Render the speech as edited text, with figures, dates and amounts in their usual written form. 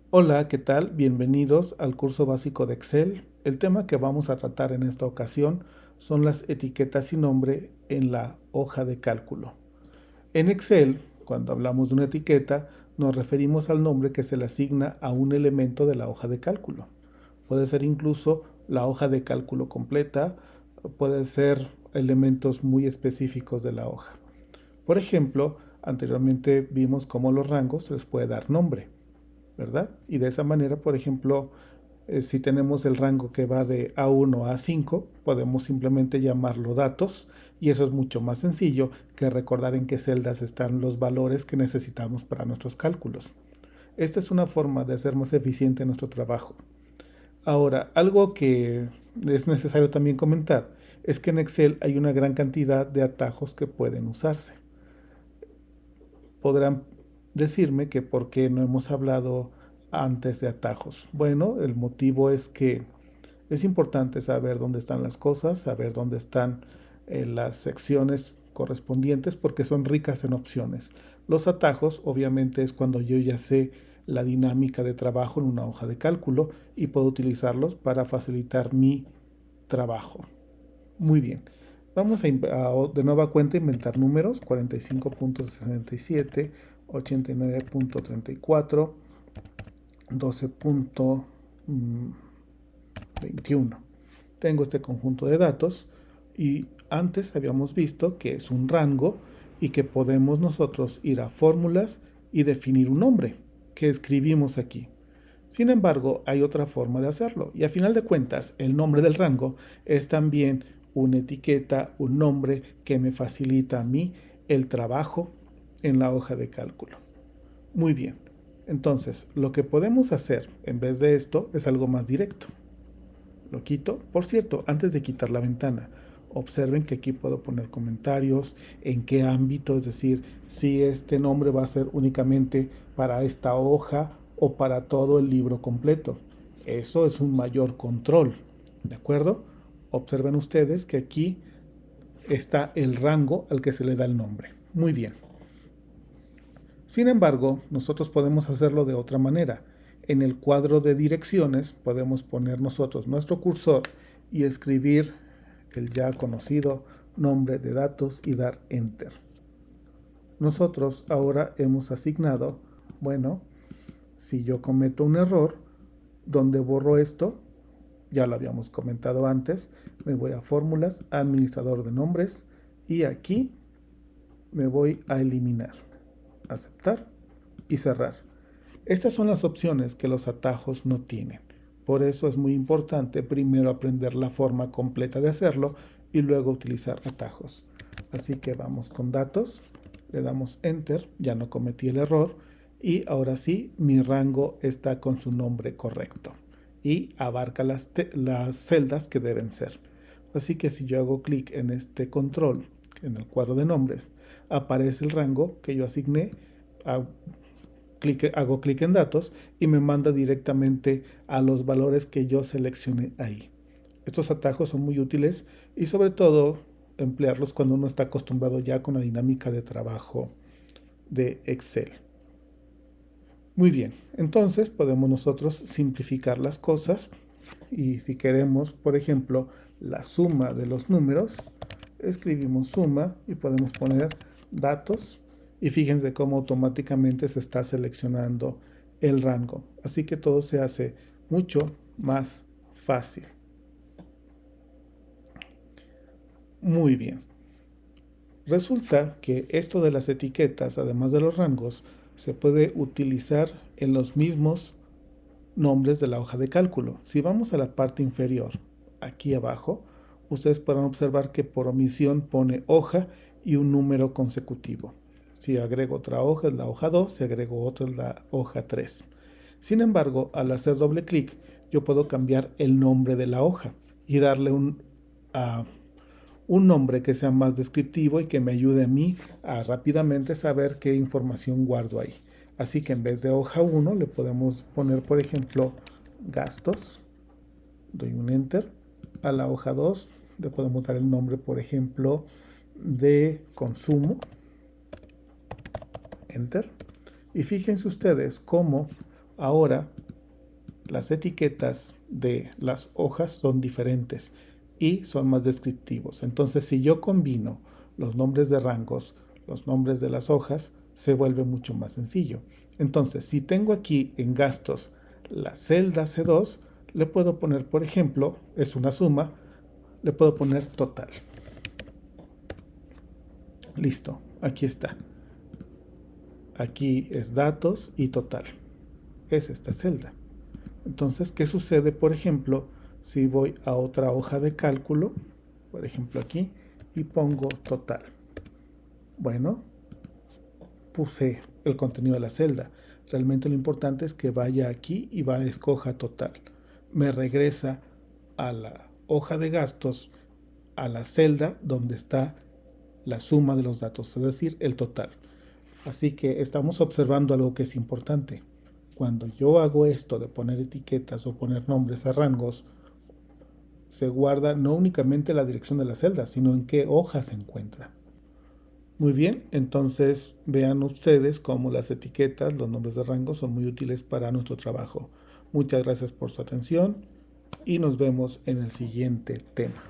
Hola, ¿qué tal? Bienvenidos al curso básico de Excel. El tema que vamos a tratar en esta ocasión son las etiquetas sin nombre en la hoja de cálculo. En Excel, cuando hablamos de una etiqueta, nos referimos al nombre que se le asigna a un elemento de la hoja de cálculo. Puede ser incluso la hoja de cálculo completa, puede ser elementos muy específicos de la hoja. Por ejemplo, anteriormente vimos cómo los rangos se les puede dar nombre, ¿verdad? Y de esa manera, por ejemplo, si tenemos el rango que va de A1 a A5, podemos simplemente llamarlo datos y eso es mucho más sencillo que recordar en qué celdas están los valores que necesitamos para nuestros cálculos. Esta es una forma de hacer más eficiente nuestro trabajo. Ahora, algo que es necesario también comentar es que en Excel hay una gran cantidad de atajos que pueden usarse. Podrán decirme que por qué no hemos hablado antes de atajos. Bueno, el motivo es que es importante saber dónde están las cosas, saber dónde están las secciones correspondientes porque son ricas en opciones. Los atajos obviamente es cuando yo ya sé la dinámica de trabajo en una hoja de cálculo y puedo utilizarlos para facilitar mi trabajo. Muy bien. Vamos de nueva cuenta inventar números 45.67, 89.34, 12.21. Tengo este conjunto de datos y antes habíamos visto que es un rango y que podemos nosotros ir a fórmulas y definir un nombre que escribimos aquí. Sin embargo, hay otra forma de hacerlo y a final de cuentas el nombre del rango es también una etiqueta, un nombre que me facilita a mí el trabajo en la hoja de cálculo. Muy bien, entonces lo que podemos hacer en vez de esto es algo más directo. Lo quito. Por cierto, antes de quitar la ventana, observen que aquí puedo poner comentarios, en qué ámbito, es decir, si este nombre va a ser únicamente para esta hoja o para todo el libro completo. Eso es un mayor control, ¿de acuerdo? Observen ustedes que aquí está el rango al que se le da el nombre. Muy bien. Sin embargo, nosotros podemos hacerlo de otra manera. En el cuadro de direcciones podemos poner nosotros nuestro cursor y escribir el ya conocido nombre de datos y dar Enter. Nosotros ahora hemos asignado, bueno, si yo cometo un error, donde borro esto, ya lo habíamos comentado antes, me voy a fórmulas, administrador de nombres y aquí me voy a eliminar, aceptar y cerrar. Estas son las opciones que los atajos no tienen. Por eso es muy importante primero aprender la forma completa de hacerlo y luego utilizar atajos. Así que vamos con datos, le damos Enter, ya no cometí el error y ahora sí mi rango está con su nombre correcto y abarca las celdas que deben ser. Así que si yo hago clic en este control, en el cuadro de nombres, aparece el rango que yo asigné. Hago clic en datos y me manda directamente a los valores que yo seleccioné ahí. Estos atajos son muy útiles y sobre todo emplearlos cuando uno está acostumbrado ya con la dinámica de trabajo de Excel. Muy bien, entonces podemos nosotros simplificar las cosas y si queremos, por ejemplo, la suma de los números, escribimos suma y podemos poner datos y fíjense cómo automáticamente se está seleccionando el rango. Así que todo se hace mucho más fácil. Muy bien. Resulta que esto de las etiquetas, además de los rangos, se puede utilizar en los mismos nombres de la hoja de cálculo. Si vamos a la parte inferior, aquí abajo, ustedes podrán observar que por omisión pone hoja y un número consecutivo. Si agrego otra hoja es la hoja 2, si agrego otra es la hoja 3. Sin embargo, al hacer doble clic, yo puedo cambiar el nombre de la hoja y darle un nombre que sea más descriptivo y que me ayude a mí a rápidamente saber qué información guardo ahí. Así que en vez de hoja 1 le podemos poner, por ejemplo, gastos. Doy un Enter. A la hoja 2 le podemos dar el nombre, por ejemplo, de consumo. Enter. Y fíjense ustedes cómo ahora las etiquetas de las hojas son diferentes y son más descriptivos. Entonces, si yo combino los nombres de rangos, los nombres de las hojas, se vuelve mucho más sencillo. Entonces, si tengo aquí en gastos la celda C2, le puedo poner, por ejemplo, es una suma, le puedo poner total. Listo, aquí está. Aquí es datos y total. Es esta celda. Entonces, ¿qué sucede, por ejemplo, si voy a otra hoja de cálculo, por ejemplo aquí, y pongo total? Bueno, puse el contenido de la celda. Realmente lo importante es que vaya aquí y escoja total. Me regresa a la hoja de gastos, a la celda donde está la suma de los datos, es decir, el total. Así que estamos observando algo que es importante. Cuando yo hago esto de poner etiquetas o poner nombres a rangos, se guarda no únicamente la dirección de la celda, sino en qué hoja se encuentra. Muy bien, entonces vean ustedes cómo las etiquetas, los nombres de rangos son muy útiles para nuestro trabajo. Muchas gracias por su atención y nos vemos en el siguiente tema.